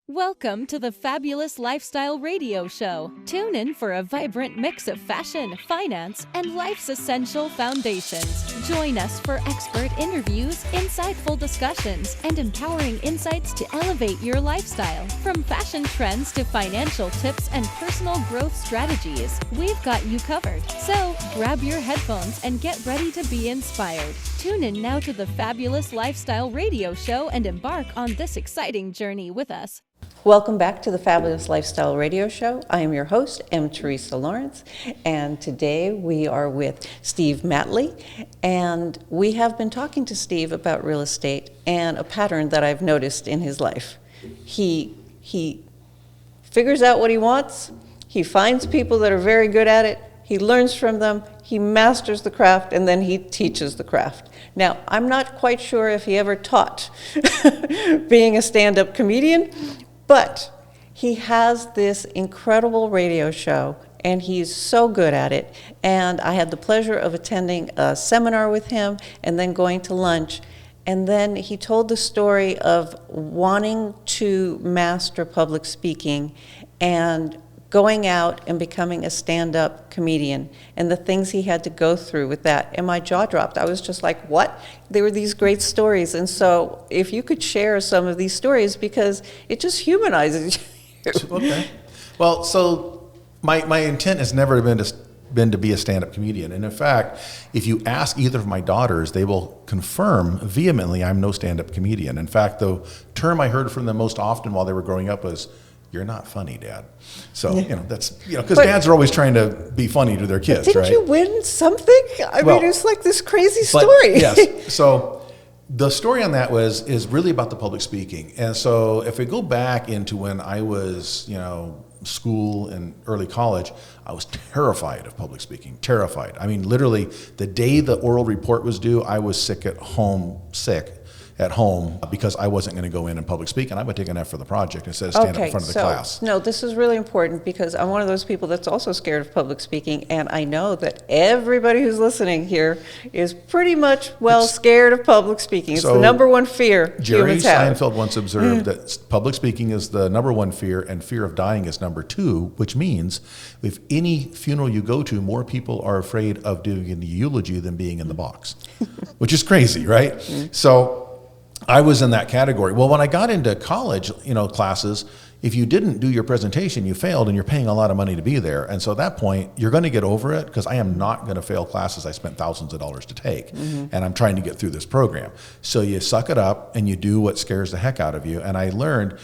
Welcome to the Fabulous Lifestyle Radio Show. Tune in for a vibrant mix of fashion, finance, and life's essential foundations. Join us for expert interviews, insightful discussions, and empowering insights to elevate your lifestyle. From fashion trends to financial tips and personal growth strategies, we've got you covered. So, grab your headphones and get ready to be inspired. Tune in now to the Fabulous Lifestyle Radio Show and embark on this exciting journey with us. Welcome back to the Fabulous Lifestyle Radio Show. I am your host, M. Teresa Lawrence, and today we are with Steve Matley, and we have been talking to Steve about real estate and a pattern that I've noticed in his life. He figures out what he wants, he finds people that are very good at it, he learns from them, he masters the craft, and then he teaches the craft. Now, I'm not quite sure if he ever taught being a stand-up comedian, but he has this incredible radio show, and he's so good at it. And I had the pleasure of attending a seminar with him and then going to lunch. And then he told the story of wanting to master public speaking and going out and becoming a stand-up comedian and the things he had to go through with that. And my jaw dropped. I was just like, what? There were these great stories. And so if you could share some of these stories, because it just humanizes you. Okay. Well, so my intent has never been to be a stand-up comedian. And in fact, if you ask either of my daughters, they will confirm vehemently I'm no stand-up comedian. In fact, the term I heard from them most often while they were growing up was, "You're not funny, Dad." So, that's, because dads are always trying to be funny to their kids, didn't right? you win something? I mean, it's like this crazy story. Yes. So the story on that is really about the public speaking. And so if we go back into when I was, school and early college, I was terrified of public speaking, terrified. I mean, literally the day the oral report was due, I was sick at home because I wasn't going to go in and public speak, and I would take an F for the project instead of stand up in front of the class. No, this is really important because I'm one of those people that's also scared of public speaking, and I know that everybody who's listening here is pretty much scared of public speaking. It's the number one fear Jerry humans have. Seinfeld once observed that public speaking is the number one fear, and fear of dying is number two, which means if any funeral you go to, more people are afraid of doing the eulogy than being in the box, which is crazy, right? So I was in that category. Well, when I got into college, classes, if you didn't do your presentation, you failed, and you're paying a lot of money to be there. And so at that point, you're going to get over it, because I am not going to fail classes I spent thousands of dollars to take, and I'm trying to get through this program. So you suck it up and you do what scares the heck out of you. And I learned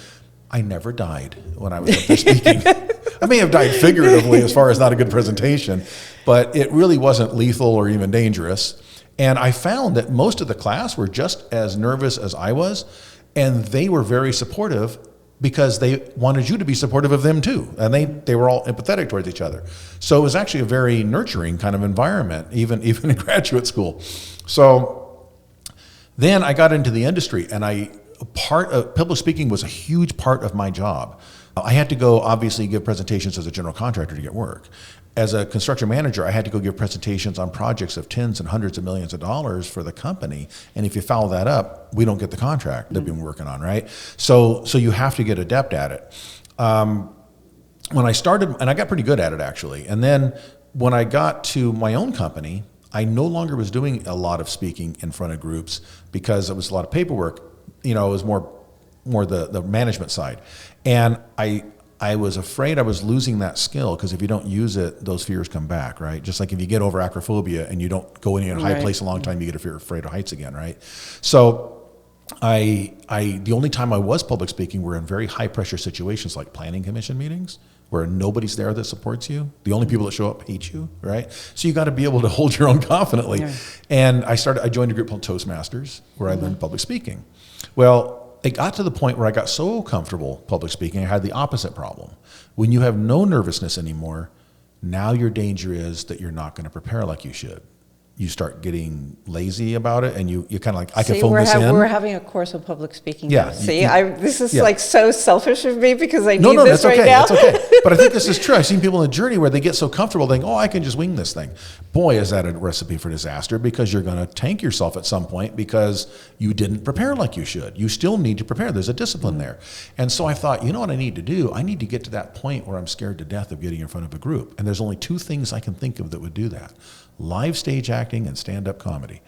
I never died when I was up there speaking. I may have died figuratively as far as not a good presentation, but it really wasn't lethal or even dangerous. And I found that most of the class were just as nervous as I was, and they were very supportive because they wanted you to be supportive of them too. And they were all empathetic towards each other. So it was actually a very nurturing kind of environment, even in graduate school. So then I got into the industry, and part of public speaking was a huge part of my job. I had to go, obviously, give presentations as a general contractor to get work. As a construction manager, I had to go give presentations on projects of tens and hundreds of millions of dollars for the company. And if you foul that up, we don't get the contract that we've been working on, right? So you have to get adept at it. When I started, and I got pretty good at it actually, and then when I got to my own company, I no longer was doing a lot of speaking in front of groups because it was a lot of paperwork. It was more the management side. And I was afraid I was losing that skill, because if you don't use it, those fears come back, right? Just like if you get over acrophobia and you don't go in a high place a long time, you get afraid of heights again, right? So the only time I was public speaking were in very high pressure situations like planning commission meetings, where nobody's there that supports you. The only people that show up hate you, right? So you got to be able to hold your own confidently. Yeah. And I joined a group called Toastmasters, where I learned public speaking. Well, it got to the point where I got so comfortable public speaking, I had the opposite problem. When you have no nervousness anymore, now your danger is that you're not going to prepare like you should. you start getting lazy about it, and you kind of like, I can See, phone this in. we're having a course of public speaking. Yeah, now. See, this is yeah. like so selfish of me because I No, need this that's right okay. now. That's okay. But I think this is true. I've seen people in the journey where they get so comfortable, they think, oh, I can just wing this thing. Boy, is that a recipe for disaster, because you're going to tank yourself at some point because you didn't prepare like you should. You still need to prepare. There's a discipline there. And so I thought, you know what I need to do? I need to get to that point where I'm scared to death of getting in front of a group. And there's only two things I can think of that would do that: live stage acting and stand-up comedy.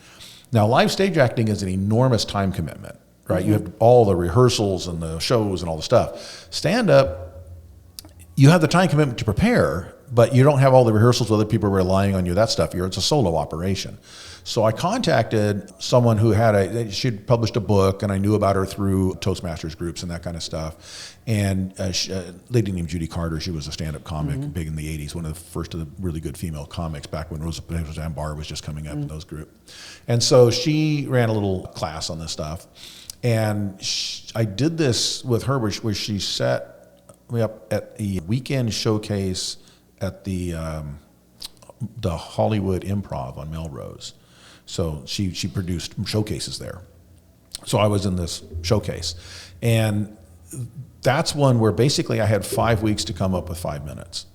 Now, live stage acting is an enormous time commitment, right? You have all the rehearsals and the shows and all the stuff. Stand-up, you have the time commitment to prepare, but you don't have all the rehearsals with other people relying on you, that stuff. It's a solo operation. So I contacted someone who she'd published a book, and I knew about her through Toastmasters groups and that kind of stuff. And a lady named Judy Carter, she was a stand-up comic, big in the 80s, one of the first of the really good female comics back when Roseanne Barr was just coming up in those groups. And so she ran a little class on this stuff. And I did this with her where she set me up at a weekend showcase at the Hollywood Improv on Melrose. So she produced showcases there. So I was in this showcase. And that's one where basically I had 5 weeks to come up with 5 minutes.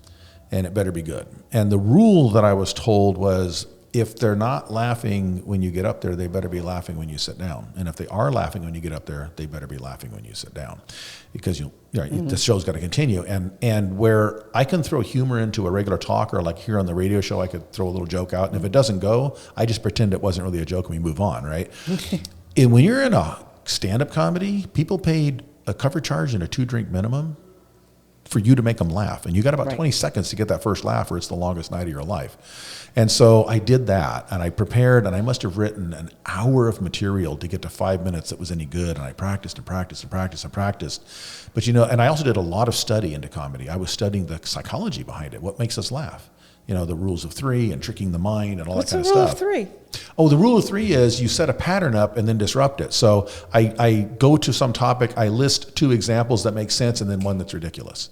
And it better be good. And the rule that I was told was, if they're not laughing when you get up there, they better be laughing when you sit down. And if they are laughing when you get up there, they better be laughing when you sit down, because the show's got to continue. And where I can throw humor into a regular talk, or like here on the radio show, I could throw a little joke out, and if it doesn't go, I just pretend it wasn't really a joke and we move on, right? And when you're in a stand-up comedy, people paid a cover charge and a 2-drink minimum for you to make them laugh. And you got about 20 seconds to get that first laugh, or it's the longest night of your life. And so I did that, and I prepared, and I must have written an hour of material to get to 5 minutes that was any good. And I practiced and practiced and practiced and practiced. But and I also did a lot of study into comedy. I was studying the psychology behind it. What makes us laugh? The rules of 3 and tricking the mind and all that kind of stuff. What's the rule of 3? Oh, the rule of 3 is you set a pattern up and then disrupt it. So I go to some topic, I list 2 examples that make sense, and then one that's ridiculous.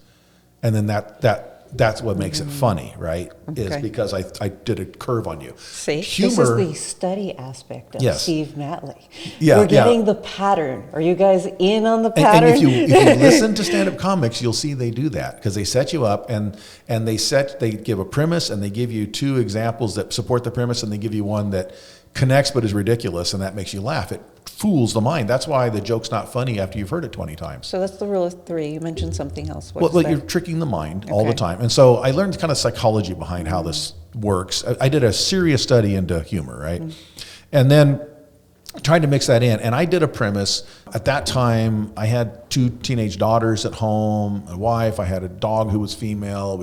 And then that's what makes it funny, right? Okay. Is because I did a curve on you. See, humor, this is the study aspect of Yes. Steve Matley. Yeah, We're getting the pattern. Are you guys in on the and pattern? if you listen to stand-up comics, you'll see they do that, because they set you up and they give a premise, and they give you 2 examples that support the premise, and they give you one that connects but is ridiculous, and that makes you laugh. It fools the mind. That's why the joke's not funny after you've heard it 20 times. So that's the rule of 3. You mentioned something else. Well, you're tricking the mind all the time. And so I learned kind of psychology behind how this works. I did a serious study into humor, right? And then tried to mix that in. And I did a premise. At that time, I had 2 teenage daughters at home, a wife. I had a dog who was female.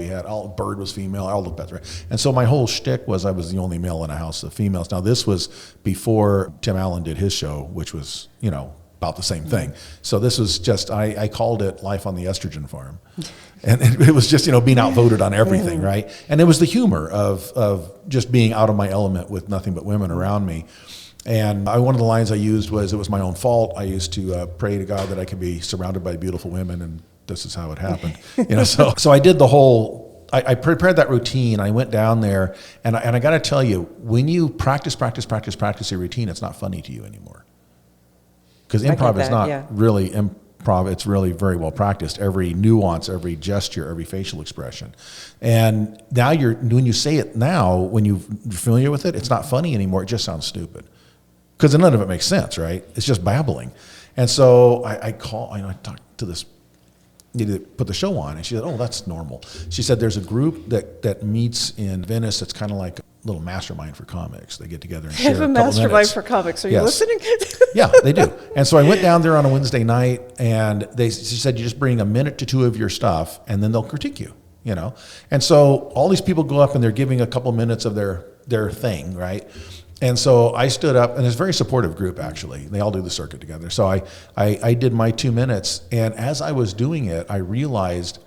Bird was female, all the pets, right? And so my whole shtick was I was the only male in a house of females. Now, this was before Tim Allen did his show, which was, about the same thing. So this was just, I called it Life on the Estrogen Farm. And it was just, being outvoted on everything, right? And it was the humor of just being out of my element with nothing but women around me. And one of the lines I used was, it was my own fault. I used to pray to God that I could be surrounded by beautiful women, and this is how it happened. So I did the whole, I prepared that routine. I went down there, and I got to tell you, when you practice your routine, it's not funny to you anymore. Because improv is not really improv. It's really very well practiced. Every nuance, every gesture, every facial expression. And now when you say it now, when you're familiar with it, it's not funny anymore. It just sounds stupid. Because none of it makes sense, right? It's just babbling. And so I talked to this lady that put the show on, and she said, oh, that's normal. She said, there's a group that meets in Venice that's kind of like a little mastermind for comics. They get together and share a couple minutes. Have a mastermind for comics. Are you listening? Yeah, they do. And so I went down there on a Wednesday night, and she said, you just bring a minute to 2 of your stuff, and then they'll critique you, And so all these people go up, and they're giving a couple minutes of their thing, right? And so I stood up, and it's a very supportive group, actually. They all do the circuit together. So I did my 2 minutes, and as I was doing it, I realized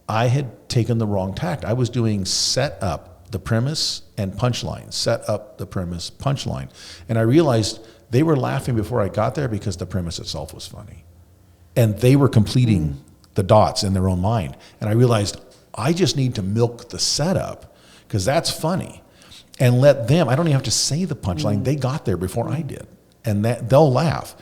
I had taken the wrong tact. I was doing set up the premise and punchline, set up the premise, punchline. And I realized they were laughing before I got there because the premise itself was funny. And they were completing the dots in their own mind. And I realized I just need to milk the setup, because that's funny. and let them, I don't even have to say the punchline. They got there before I did. And that they'll laugh.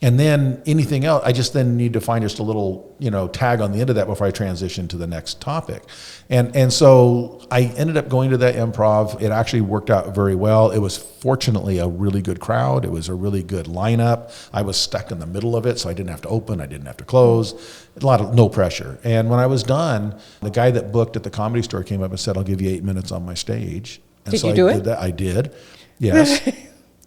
And then anything else, I just then need to find just a little, tag on the end of that before I transition to the next topic. And so I ended up going to that improv. It actually worked out very well. It was fortunately a really good crowd. It was a really good lineup. I was stuck in the middle of it, so I didn't have to open, I didn't have to close. No pressure. And when I was done, the guy that booked at the Comedy Store came up and said, "I'll give you 8 minutes on my stage." And Did you do it? Did that. I did. Yes.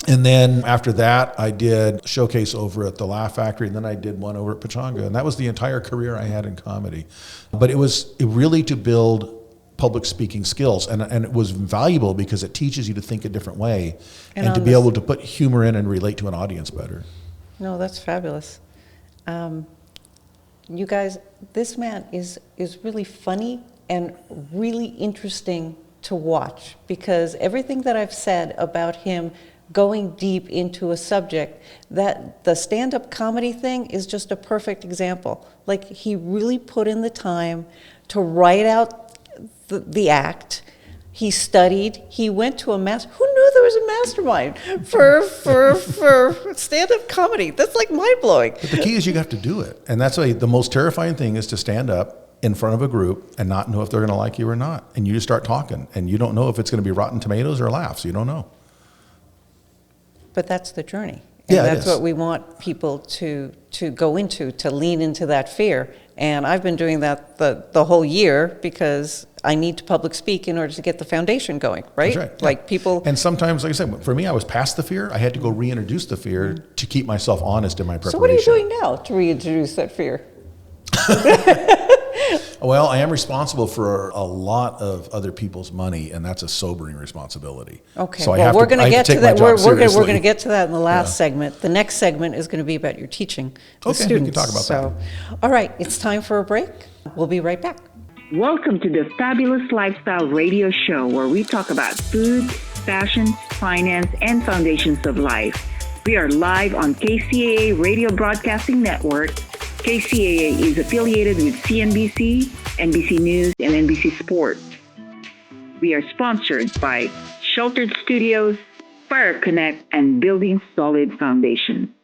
And then after that, I did a showcase over at the Laugh Factory, and then I did one over at Pachanga. And that was the entire career I had in comedy. But it was really to build public speaking skills. And it was valuable because it teaches you to think a different way and to be able to put humor in and relate to an audience better. No, that's fabulous. You guys, this man is really funny and really interesting to watch, because everything that I've said about him going deep into a subject, that the stand-up comedy thing is just a perfect example. Like, he really put in the time to write out the act. He studied. He went to who knew there was a mastermind for stand-up comedy? That's like mind-blowing. But the key is you have to do it. And that's why the most terrifying thing is to stand up in front of a group and not know if they're going to like you or not. And you just start talking, and you don't know if it's going to be rotten tomatoes or laughs. You don't know. But that's the journey. And Yeah, that's it is. what we want people to go into, to lean into that fear. And I've been doing that the whole year, because I need to public speak in order to get the foundation going, right? That's right. Like Yeah. people. And sometimes, like I said, for me, I was past the fear. I had to go reintroduce the fear to keep myself honest in my preparation. So what are you doing now to reintroduce that fear? Well, I am responsible for a lot of other people's money, and that's a sobering responsibility. Okay. So well, we're going to get to that. We're going to get to that in the last Yeah. segment. The next segment is going to be about your teaching the Okay, we students. can talk about so, all right, it's time for a break. We'll be right back. Welcome to the Fabulous Lifestyle Radio Show, where we talk about food, fashion, finance, and foundations of life. We are live on KCAA Radio Broadcasting Network. KCAA is affiliated with CNBC, NBC News, and NBC Sports. We are sponsored by Sheltered Studios, Fire Connect, and Building Solid Foundation.